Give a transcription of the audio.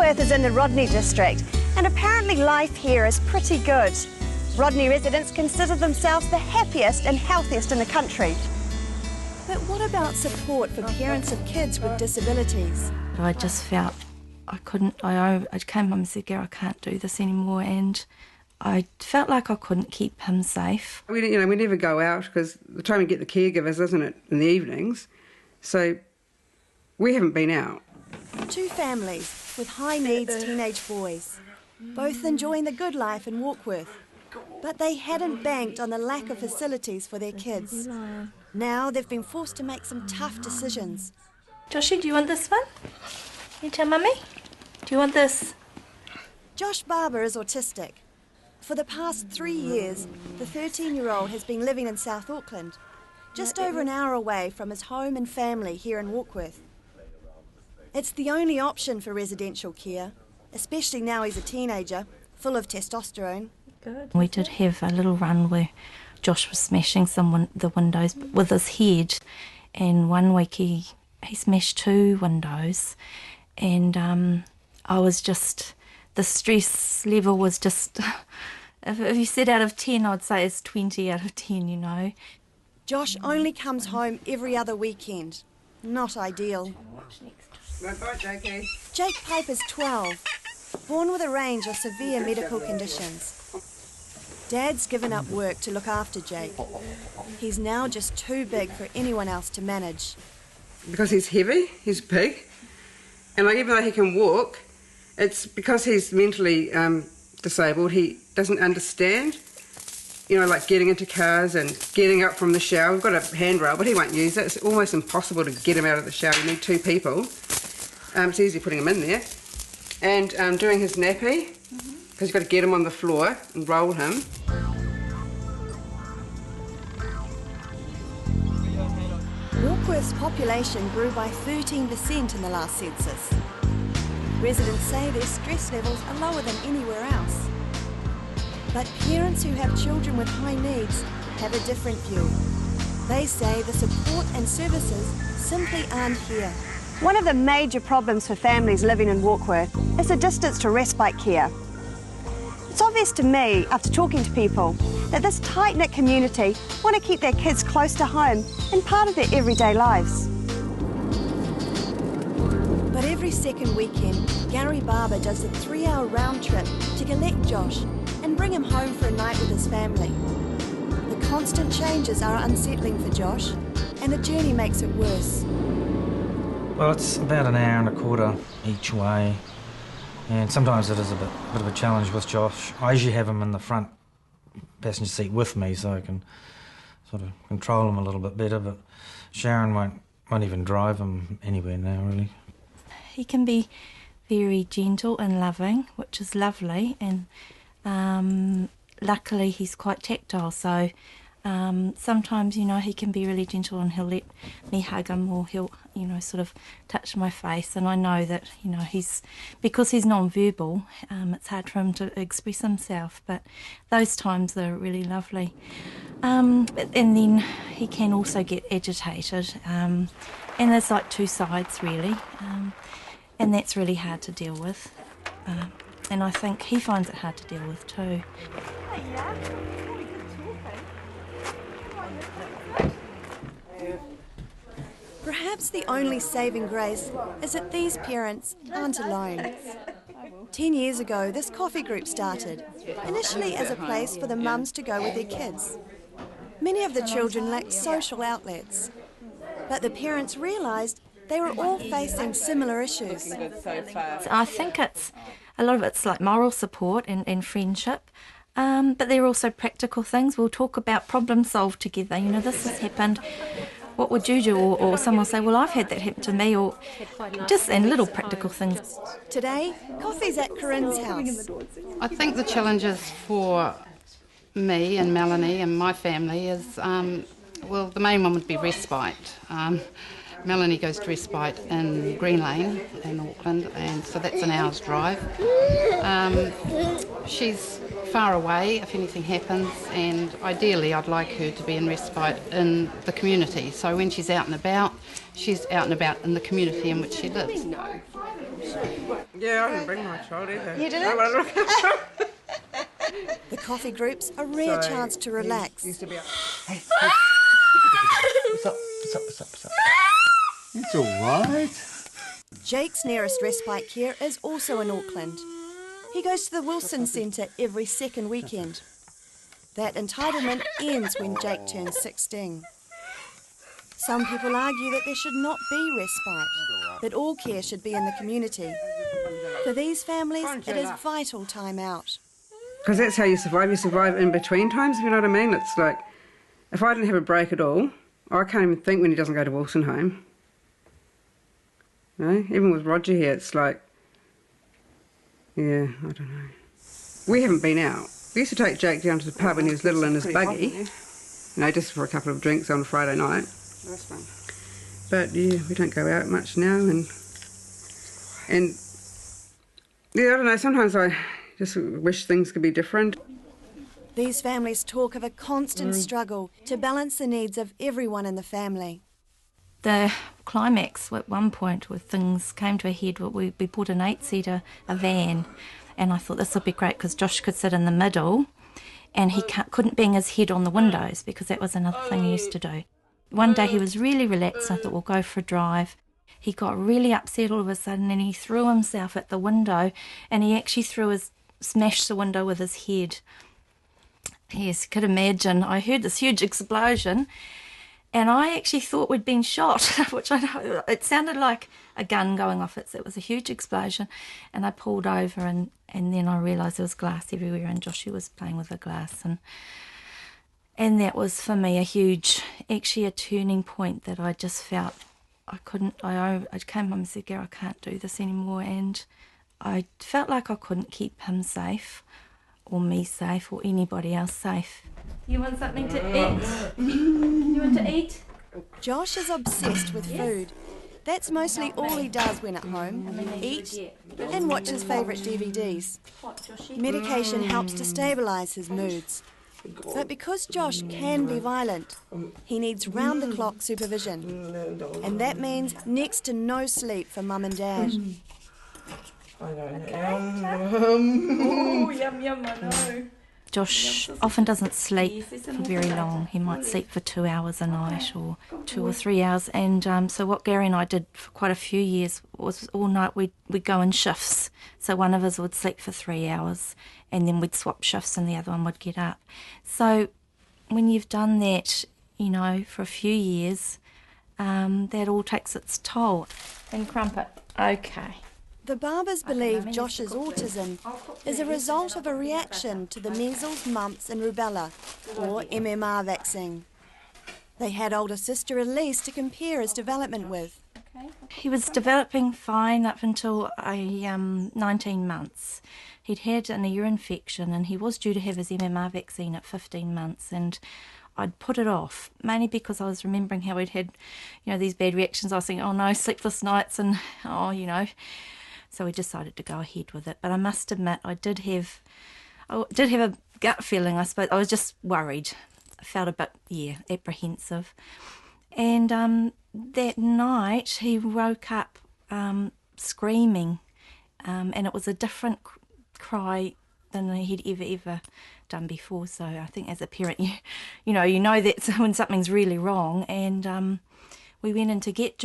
Warkworth is in the Rodney district, and apparently life here is pretty good. Rodney residents consider themselves the happiest and healthiest in the country. But what about support for parents of kids with disabilities? I just felt I couldn't, I came home and said, Gary, I can't do this anymore, and I felt like I couldn't keep him safe. We never go out because the time we get the caregivers, isn't it, in the evenings? So we haven't been out. Two families with high needs teenage boys, both enjoying the good life in Warkworth. But they hadn't banked on the lack of facilities for their kids. Now they've been forced to make some tough decisions. Joshy, do you want this one? You tell Mummy? Do you want this? Josh Barber is autistic. For the past 3 years, the 13-year-old has been living in South Auckland, just over an hour away from his home and family here in Warkworth. It's the only option for residential care, especially now he's a teenager, full of testosterone. Good. We did have a little run where Josh was smashing the windows with his head, and one week he smashed 2 windows, and I was just, the stress level was just, if you said out of 10, I'd say it's 20 out of 10, you know. Josh only comes home every other weekend. Not ideal. Bye, Jakey. Jake Piper's 12, born with a range of severe medical conditions. Dad's given up work to look after Jake. He's now just too big for anyone else to manage. Because he's heavy, he's big, and even though he can walk, it's because he's mentally disabled, he doesn't understand, like getting into cars and getting up from the shower. We've got a handrail, but he won't use it. It's almost impossible to get him out of the shower. You need 2 people. It's easy putting him in there. And doing his nappy, because you've got to get him on the floor and roll him. Warkworth's population grew by 13% in the last census. Residents say their stress levels are lower than anywhere else. But parents who have children with high needs have a different view. They say the support and services simply aren't here. One of the major problems for families living in Warkworth is the distance to respite care. It's obvious to me, after talking to people, that this tight-knit community want to keep their kids close to home and part of their everyday lives. But every second weekend, Gary Barber does a 3-hour round trip to collect Josh and bring him home for a night with his family. The constant changes are unsettling for Josh, and the journey makes it worse. Well, it's about an hour and a quarter each way, and sometimes it is a bit of a challenge with Josh. I usually have him in the front passenger seat with me so I can sort of control him a little bit better, but Sharon won't even drive him anywhere now, really. He can be very gentle and loving, which is lovely, and luckily he's quite tactile, so sometimes, he can be really gentle and he'll let me hug him, or he'll, sort of touch my face, and I know that, because he's non-verbal, it's hard for him to express himself, but those times are really lovely. And then he can also get agitated, and there's like 2 sides really, and that's really hard to deal with, and I think he finds it hard to deal with too. Perhaps the only saving grace is that these parents aren't alone. 10 years ago, this coffee group started, initially as a place for the mums to go with their kids. Many of the children lacked social outlets, but the parents realised they were all facing similar issues. I think a lot of it's like moral support and friendship. But there are also practical things. We'll talk about problem solve together. This has happened. What would you do? Or someone will say, well, I've had that happen to me, or just and little practical things. Today, coffee's at Corinne's house. I think the challenges for me and Melanie and my family is, the main one would be respite. Melanie goes to respite in Green Lane in Auckland, and so that's an hour's drive. She's far away if anything happens, and ideally I'd like her to be in respite in the community. So when she's out and about in the community in which she lives. Yeah, I didn't bring my child either. You didn't? The coffee group's a rare chance to relax. Used to be Hey. What's up? It's all right. Jake's nearest respite care is also in Auckland. He goes to the Wilson Centre every second weekend. That entitlement ends when Jake turns 16. Some people argue that there should not be respite, that all care should be in the community. For these families, it is vital time out. Because that's how you survive. You survive in between times, if you know what I mean. It's like, if I didn't have a break at all, I can't even think when he doesn't go to Wilson home. You know? Even with Roger here, it's like, yeah, I don't know. We haven't been out. We used to take Jake down to the pub when he was little in his buggy, you know, just for a couple of drinks on a Friday night. That's fun. But yeah, we don't go out much now, and yeah, I don't know, sometimes I just wish things could be different. These families talk of a constant struggle to balance the needs of everyone in the family. The climax at one point where things came to a head, we bought an 8-seater, a van, and I thought this would be great because Josh could sit in the middle and he couldn't bang his head on the windows because that was another thing he used to do. One day he was really relaxed, and I thought we'll go for a drive. He got really upset all of a sudden and he threw himself at the window, and he actually smashed the window with his head. Yes, you could imagine. I heard this huge explosion and I actually thought we'd been shot, which I know, it sounded like a gun going off. It was a huge explosion, and I pulled over and then I realised there was glass everywhere and Joshua was playing with the glass, and that was for me actually a turning point that I just felt I came home and said, Gary, I can't do this anymore, and I felt like I couldn't keep him safe or me safe or anybody else safe. You want something to eat? You want to eat? Josh is obsessed with food. That's mostly all he does when at home, eat and watch his favourite DVDs. Medication helps to stabilise his moods. But because Josh can be violent, he needs round-the-clock supervision. And that means next to no sleep for Mum and Dad. Oh, yum, I know. Josh often doesn't sleep for very long. He might sleep for 2 hours a night or 2 or 3 hours. And so what Gary and I did for quite a few years was all night we'd go in shifts. So one of us would sleep for 3 hours and then we'd swap shifts and the other one would get up. So when you've done that, you know, for a few years, that all takes its toll. And crumpet. Okay. The Barbers believe Josh's autism is a result of a reaction to the measles, mumps and rubella, or MMR vaccine. They had older sister Elise to compare his development with. He was developing fine up until 19 months. He'd had an ear infection and he was due to have his MMR vaccine at 15 months, and I'd put it off, mainly because I was remembering how he'd had, you know, these bad reactions. I was thinking, oh no, sleepless nights and, oh, you know. So we decided to go ahead with it. But I must admit, I did have a gut feeling, I suppose. I was just worried. I felt a bit, apprehensive. And that night, he woke up screaming. And it was a different cry than he'd ever done before. So I think as a parent, you know that when something's really wrong. And we went in to get